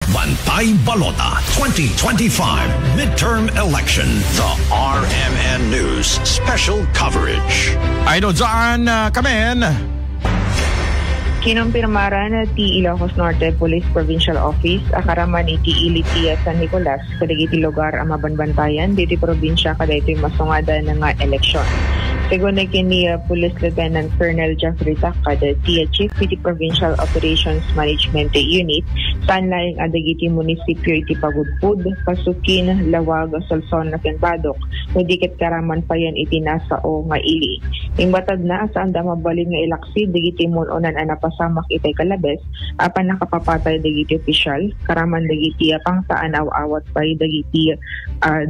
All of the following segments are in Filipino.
Bantay Balota 2025 Midterm Election. The RMN News Special Coverage. Idol John, kamen. Kinumpirmaran ti Ilocos Norte Police Provincial Office akaraman iti Ilitia San Nicolas kadagiti lugar ang mabanbantayan diti probinsya kadagiti masungada nga eleksyon. Según kini Police Lieutenant Colonel Jeffrey Tacad, Chief iti Provincial Operations Management Unit, saan laing adagiti munisipyo iti Pagudpud, Pasukin, Lawag, Solson, Badok, mudikit karaman pa yan iti nasao nga ili. Ingbatad na saan da mabalin nga ilaksi, digiti munonan anapasamak itay kalabes, apan nakapapatay digiti opisyal, karaman digiti pangtaan awat pay digiti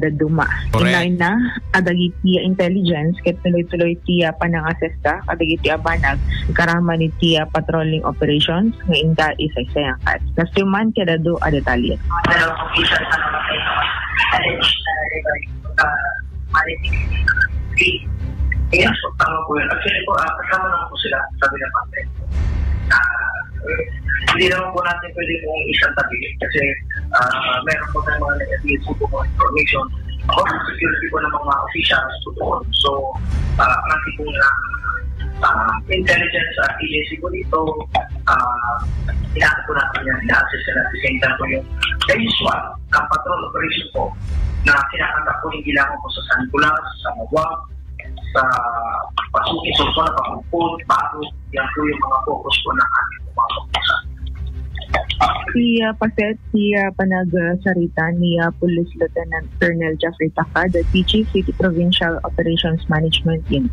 daduma. Inay na adagiti intelligence, ket tuloy ti panang-asesta kadagiti abanag karaman iti patrolling operations nga inda isa-isayang kat. Nastuman kada do a detalye. Yes, tama po yun. Actually po, kasama naman po sila sa binapante. Hindi naman po natin pwede kong isang tabi kasi meron po tayong mga negative po information about the security po ng mga officials po doon. So, natin pong intelligence agency po dito, inaano po natin yan, ina-assess na at the same time po yung usual patrol operation po na kinakanta po hindi lang po sa San Nicolas, sa Mawag, sa Pasukin, Solson, Pagudpud, Bago, yan po yung mga focus po na ating mga focusan. Siya panagsarita ni Police Lieutenant Colonel Jeffrey Tacad, Chief City Provincial Operations Management Unit.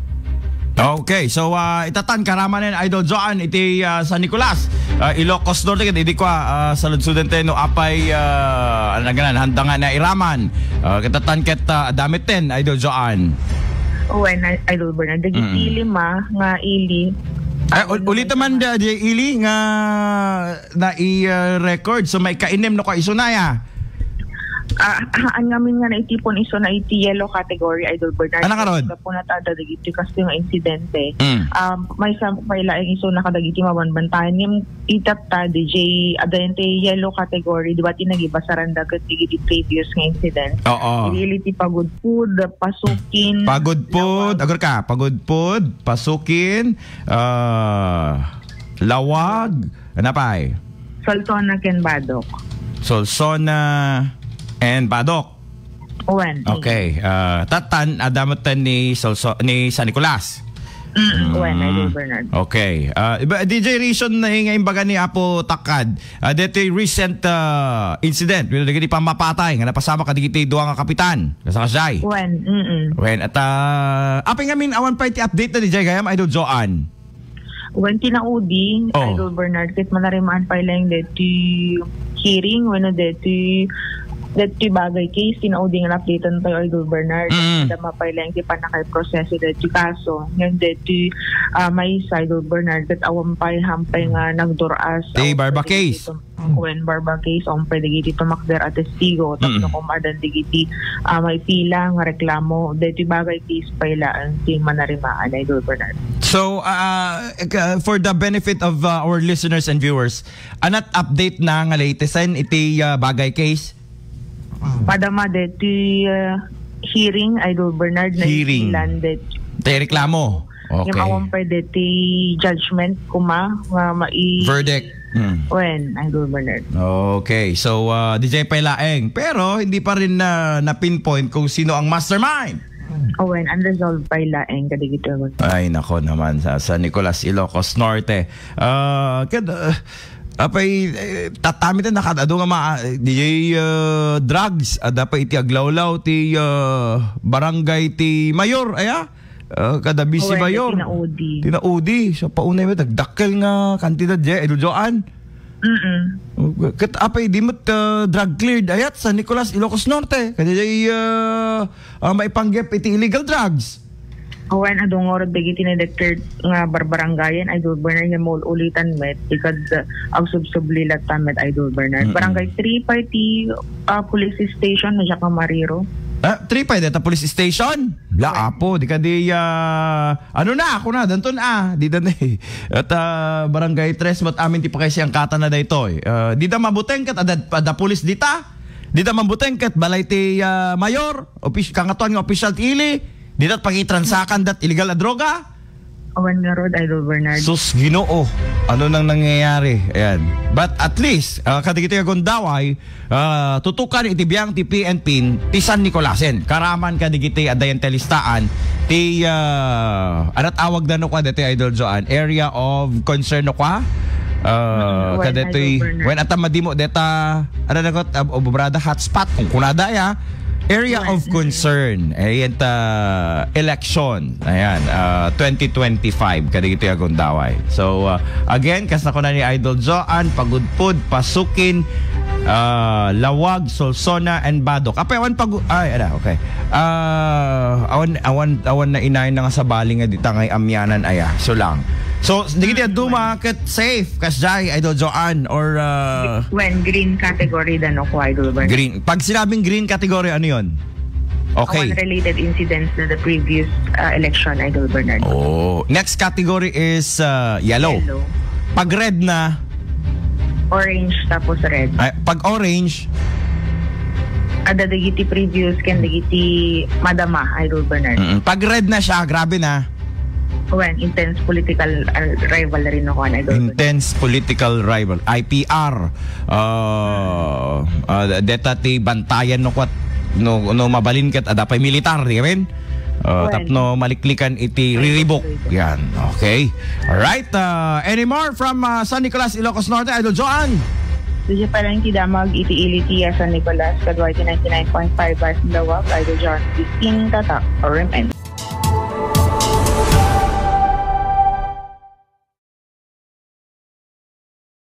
Okay, so itatan karaman Idol John iti San Nicolas, Ilocos Norte ket idi kwa sa studente no apay handangan na iraman. Kitatan ket damit ten Idol John. When Idol Bernard dagiti lima nga ili. Ulit naman di ili nga na i-record so may kainem no ka isunaya. Ang ngamin nga na itipon iso na iti yellow category Idol Bernard. Ano karod? Kapo na dagiti kasi nga insidente. May sa laing iso na kadagiti mabanbantayan yung itata DJ adente yellow category di ba tinagibasaran dagat digiti previous nga incident. Oo. Iti Pagudpud, Pasukin. Pagudpud, agor ka. Pagudpud, Pasukin, Lawag, ano pa eh? Solsona ken Badok. Solsona and Badok. Uwan. Okay. Tatan, adamatan ni San Nicolas. Uwan, Idol Bernard. Okay. DJ reason na ngayon baga ni Apo Takad. Dito yung recent incident. Wala naging pamapatay. Nga napasama ka digiti duwa nga kapitan. Kasakasay. Uwan. Uwan. At aping amin awan pa iti update na DJ Gayam, Idol Joan. Uwan tinaudi, Idol Bernard. Kit manarimaan pa ilang dito hearing. Wano dito bagay case, tinaudi nga na-updatean tayo Idol Bernard. Dama pa ilang di pa nakay-proseso dito kaso. Ngayon dito may Idol Bernard at awam pa hampay nga nagduras. Barba case. When barba case, pwede giti tumakder at testigo. Tapos kumadan digiti may pila nga reklamo. Dito bagay case pa ilaan si manarimaan Idol Bernard. So, for the benefit of our listeners and viewers, anat update na nga latest iti bagay case? Padama dito hearing Idol Bernard na hearing landed. Tayo reklamo. Okay. Yung awang pwede judgment verdict. When Idol Bernard. Okay. So DJ Pailaeng, pero hindi pa rin na pinpoint kung sino ang mastermind. When unresolved Pailaeng kadigito. Ay nako naman sa San Nicolas, Ilocos Norte. Apay tatamit na nakadado nga DJ drugs ada pa iti aglawlaw ti barangay ti Mayor aya kadabi si Mayor tinaudi so paunay mo dagdakkel nga kantidad je Idol Joan. Ket apay di mo drug cleared ayat sa Nicolas, Ilocos Norte kadi maipanggep iti illegal drugs. Awan adong orod dagiti na-declared nga barbarangayan Idol Bernard nga mall ulitan met because ang subsublilat tamet Idol Bernard. Barangay 3 party police station na siya Camarero. Tripay deta police station. La apo di ka di ano na ako na danton di da at barangay 3 mat amin ti pakay siyang kata na daytoy. Di da mabuteng kat ada police dita. Di da mabuteng kat balay ti mayor, kangatuan nga official ti ili. Di da pagitransakan dat illegal na droga. Awan nga road, Idol Bernard. Sus, Ginoo. Ano nang nangyayari? Ayan. But at least, kadigiti agondaway, tutukan itibiyang ti PNP ti San Nicolasen. Karaman kadigiti adayan telistaan ti anat awag na no kwa dati Idol Joan, area of concern no kwa. Kadetoy when atamadimo deta ano na kot obrada hotspot kung kunada ya. Area of concern, ayan election, ayan, 2025, kadigito yung agundaway. So, again, kas na ko na ni Idol Joan, Pagudpud, Pasukin, Lawag, Solsona, and Badok. Awan okay. Awan na inayin na nga sa bali nga dita ngay amyanan aya. So lang. So, di kita dumaket safe kasjay Idol Joan or when green category dan ako Idol Bernard. Green. Pag sinabing green category ano 'yon? Okay. Related incidents na the previous election Idol Bernard. Oh, next category is yellow. Pag red na orange tapos red. Pag orange ada dagiti previous ken dagiti madama Idol Bernard. Pag red na siya, grabe na. When intense political rivalry no kan Idol. Intense political rival IPR deta ti bantayan no kwat no mabalin ket adapay militar di kamen tapno maliklikan iti riribok yan. Okay, all right, any more from San Nicolas, Ilocos Norte, Idol Joan? Diya pa lang kidamag iti iliti San Nicolas kadwa 99.5 bars Lawag, Idol Joan 15 tatak RMN.